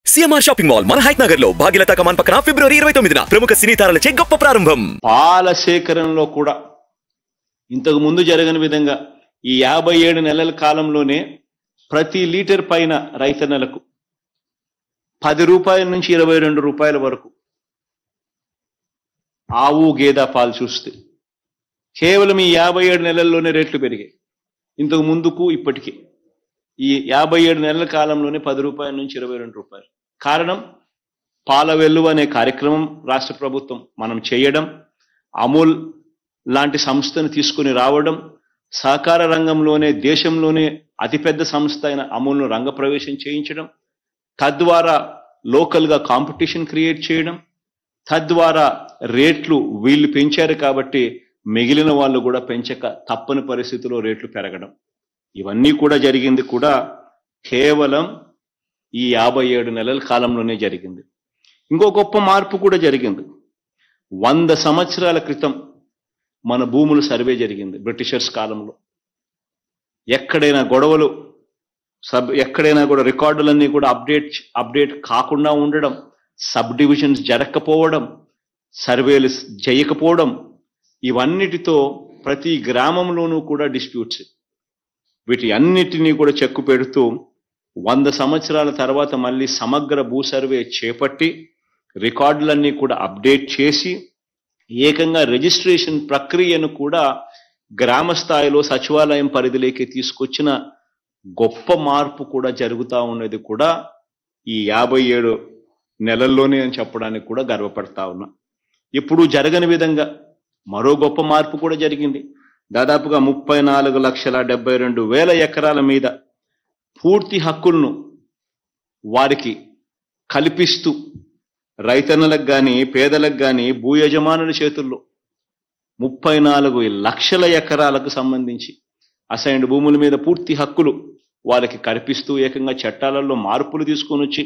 CMR shopping mall మన height Nagar లో భాగ్యలతా కమాన్ పక్కన ఫిబ్రవరి 29న ప్రముఖ సినీ తారలచే గొప్ప ప్రారంభం. పాల సేకరణలో కూడా ఇంతకు ముందు జరగని విధంగా ఈ 57 నెలల కాలంలోనే ప్రతి లీటర్ పైన రైతన్నలకు 10 రూపాయల నుంచి 22 రూపాయల వరకు ఆవు గేదె పాలు చూస్తే కేవలం ఈ 57 నెలల్లోనే రేట్లు పెరిగాయి. ఇంతకు ముందుకు ఇప్పటికీ ఈ 57 నెలల కాలంలోనే 10 రూపాయల నుంచి 22 రూపాయలు. కారణం పాల వెల్లువ అనే కార్యక్రమం రాష్ట్ర ప్రభుత్వం మనం చేయడం, అమూల్ లాంటి సంస్థను తీసుకుని రావడం, సహకార రంగంలోనే దేశంలోనే అతిపెద్ద సంస్థ అయిన అమూల్ను రంగప్రవేశం చేయించడం, తద్వారా లోకల్గా కాంపిటీషన్ క్రియేట్ చేయడం, తద్వారా రేట్లు వీళ్ళు పెంచారు కాబట్టి మిగిలిన వాళ్ళు కూడా పెంచక తప్పని పరిస్థితిలో రేట్లు పెరగడం, ఇవన్నీ కూడా జరిగింది కూడా కేవలం ఈ 57 నెలల కాలంలోనే జరిగింది. ఇంకో గొప్ప మార్పు కూడా జరిగింది. 100 సంవత్సరాల క్రితం మన భూముల సర్వే జరిగింది బ్రిటిషర్స్ కాలంలో. ఎక్కడైనా గొడవలు ఎక్కడైనా కూడా రికార్డులన్నీ కూడా అప్డేట్ కాకుండా ఉండడం, సబ్ డివిజన్స్ జరగకపోవడం, సర్వేలు చేయకపోవడం, ఇవన్నిటితో ప్రతి గ్రామంలోనూ కూడా డిస్ప్యూట్స్. వీటి అన్నిటినీ కూడా చెక్కు పెడుతూ 100 సంవత్సరాల తర్వాత మళ్ళీ సమగ్ర భూ సర్వే చేపట్టి రికార్డులన్నీ కూడా అప్డేట్ చేసి ఏకంగా రిజిస్ట్రేషన్ ప్రక్రియను కూడా గ్రామ స్థాయిలో సచివాలయం పరిధిలోకి తీసుకొచ్చిన గొప్ప మార్పు కూడా జరుగుతూ ఉన్నది కూడా ఈ 57 నెలల్లోనే అని చెప్పడానికి కూడా గర్వపడతా ఉన్నా. ఇప్పుడు జరగని విధంగా మరో గొప్ప మార్పు కూడా జరిగింది. దాదాపుగా 34,72,000 ఎకరాల మీద పూర్తి హక్కులను వారికి కల్పిస్తూ రైతన్నలకు కానీ పేదలకు కానీ భూ యజమానుల చేతుల్లో 34 లక్షల ఎకరాలకు సంబంధించి అసైన్డ్ భూముల మీద పూర్తి హక్కులు వారికి కల్పిస్తూ ఏకంగా చట్టాలలో మార్పులు తీసుకొని వచ్చి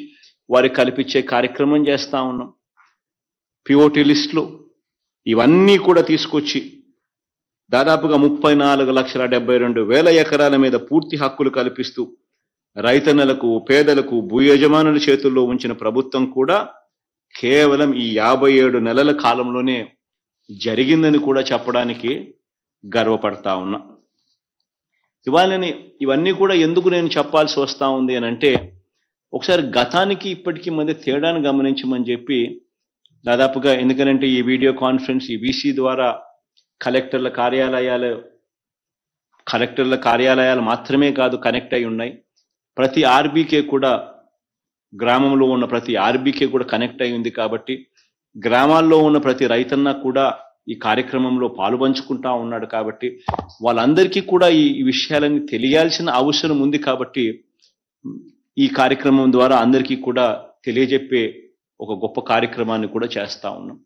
వారికి కల్పించే కార్యక్రమం చేస్తూ ఉన్నాం. పిఓటి లిస్టులు ఇవన్నీ కూడా తీసుకొచ్చి దాదాపుగా 34,72,000 ఎకరాల మీద పూర్తి హక్కులు కల్పిస్తూ రైతన్నలకు పేదలకు భూ యజమానుల చేతుల్లో ఉంచిన ప్రభుత్వం కూడా కేవలం ఈ 57 నెలల కాలంలోనే జరిగిందని కూడా చెప్పడానికి గర్వపడతా ఉన్నా. ఇవన్నీ కూడా ఎందుకు నేను చెప్పాల్సి వస్తూ ఉంది అని అంటే, ఒకసారి గతానికి ఇప్పటికీ మధ్య తేడాను గమనించమని చెప్పి దాదాపుగా, ఎందుకనంటే ఈ వీడియో కాన్ఫరెన్స్ ఈ వీసీ ద్వారా కలెక్టర్ల కార్యాలయాలు మాత్రమే కాదు కనెక్ట్ అయి ఉన్నాయి. ప్రతి ఆర్బీకే కూడా గ్రామంలో ఉన్న ప్రతి ఆర్బీకే కూడా కనెక్ట్ అయి ఉంది. కాబట్టి గ్రామాల్లో ఉన్న ప్రతి రైతన్న కూడా ఈ కార్యక్రమంలో పాలుపంచుకుంటా ఉన్నాడు. కాబట్టి వాళ్ళందరికీ కూడా ఈ విషయాలన్నీ తెలియాల్సిన అవసరం ఉంది. కాబట్టి ఈ కార్యక్రమం ద్వారా అందరికీ కూడా తెలియజెప్పే ఒక గొప్ప కార్యక్రమాన్ని కూడా చేస్తా ఉన్నాం.